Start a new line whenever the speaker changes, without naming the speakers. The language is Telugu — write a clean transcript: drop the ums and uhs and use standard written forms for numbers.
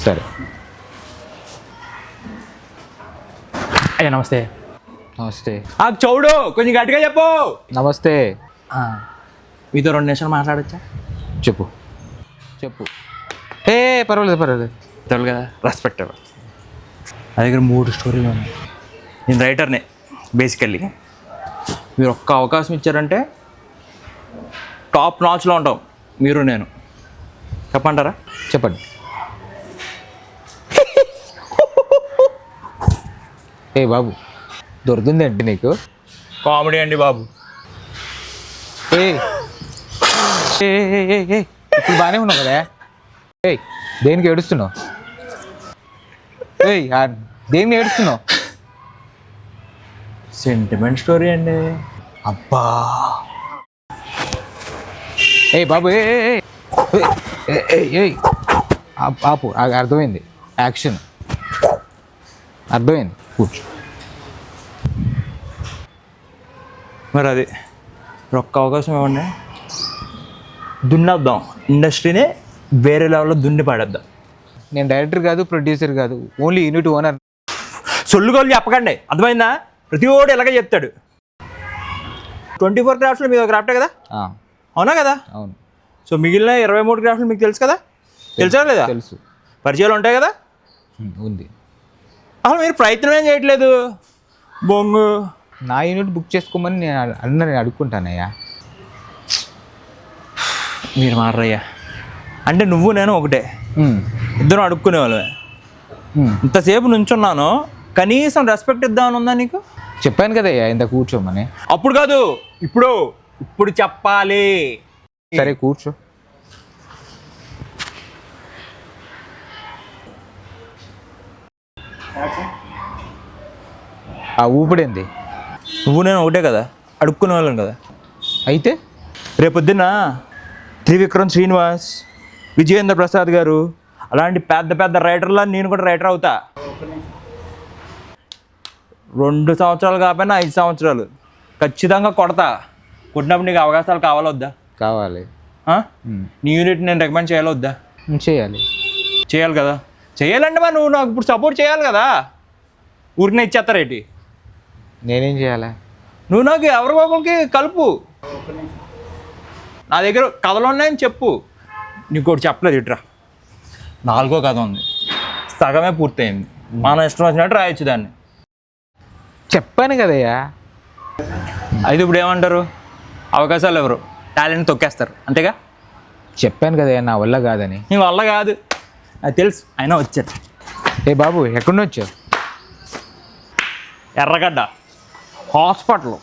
సరే.
అయ్యా నమస్తే.
నమస్తే.
చౌడు కొంచెం గట్టిగా చెప్పు.
నమస్తే.
మీతో 2 నిమిషాలు మాట్లాడచ్చా?
చెప్పు చెప్పు. పర్వాలేదు.
తెలుగు కదా, రెస్పెక్ట్. నా దగ్గర 3 స్టోరీలు ఉన్నాయి. నేను రైటర్నే బేసికల్లీ. మీరు ఒక్క అవకాశం ఇచ్చారంటే టాప్ నాచ్లో ఉంటాం మీరు నేను. చెప్పంటారా?
చెప్పండి. బాబు దొరుకుతుంది అంటే నీకు
కామెడీ అండి బాబు.
ఇప్పుడు బాగానే ఉన్నావు కదా. దేనికి ఏడుస్తున్నావు? దేనికి ఏడుస్తున్నావు?
సెంటిమెంట్ స్టోరీ అండి.
అబ్బా బాబు ఆపు. అర్థమైంది. యాక్షన్ అర్థమైంది. కూర్చో.
మరి అది ఒక్క అవకాశం ఇవ్వండి, దున్నేద్దాం ఇండస్ట్రీనే వేరే లెవెల్లో దున్ని పాడేద్దాం.
నేను డైరెక్టర్ కాదు, ప్రొడ్యూసర్ కాదు, ఓన్లీ యూనిట్ ఓనర్.
సొల్లుగోలు చెప్పకండి, అర్థమైందా? ప్రతి ఓడు ఇలాగే చెప్తాడు. 24 క్రాఫ్ట్స్లో మీద ఒక క్రాఫ్టే కదా, అవునా కదా?
అవును.
సో మిగిలిన 23 క్రాఫ్ట్లు మీకు తెలుసు కదా? తెలుసా లేదా?
తెలుసు.
పరిచయాలు ఉంటాయి కదా?
ఉంది.
అసలు మీరు ప్రయత్నం ఏం చేయట్లేదు. బొంగు
నా యూనిట్ బుక్ చేసుకోమని నేను అడుక్కుంటానయ్యా.
మీరు మారయ్యా. అంటే నువ్వు నేను ఒకటే, ఇద్దరం అడుక్కునే వాళ్ళమే. ఇంతసేపు నుంచున్నాను, కనీసం రెస్పెక్ట్ ఇద్దామని ఉందా నీకు?
చెప్పాను కదయ్యా ఇంత కూర్చోమని.
అప్పుడు కాదు, ఇప్పుడు చెప్పాలి.
సరే కూర్చో. ఊపిడింది.
నువ్వు నేను ఒకటే కదా, అడుక్కునే వాళ్ళం కదా.
అయితే
రేపొద్దున్న త్రివిక్రమ్ శ్రీనివాస్, విజయేంద్ర ప్రసాద్ గారు అలాంటి పెద్ద పెద్ద రైటర్లా నేను కూడా రైటర్ అవుతా. 2 సంవత్సరాలు కాకపోయినా 5 సంవత్సరాలు ఖచ్చితంగా కొడతా. కొట్టినప్పుడు నీకు అవకాశాలు కావాలా వద్దా?
కావాలి.
నీ యూనిట్ నేను రికమెండ్ చేయాలా వద్దా? చేయాలి కదా. చేయాలంటే మరి నువ్వు నాకు ఇప్పుడు సపోర్ట్ చేయాలి కదా. ఊరికనే ఇచ్చేస్తారేంటి?
నేనేం చేయాలా?
నువ్వు నాకు ఎవరికొకరికి కలుపు. నా దగ్గర కథలు ఉన్నాయని చెప్పు. నీకు ఒకటి చెప్పలేదు, ఇట్రా 4వ కథ ఉంది, సగమే పూర్తయింది. మనం ఇష్టం వచ్చినట్టు రాయొచ్చు దాన్ని.
చెప్పాను కదయ్యా.
అయితే ఇప్పుడు ఏమంటారు? అవకాశాలు ఎవరు? టాలెంట్ తొక్కేస్తారు, అంతేగా?
చెప్పాను కదయ్యా నా వల్ల కాదని.
నీ వల్ల కాదు అది తెలుసు, అయినా వచ్చారు.
బాబు ఎక్కడి నుంచి వచ్చావు?
ఎర్రగడ్డ హాస్పిటల్.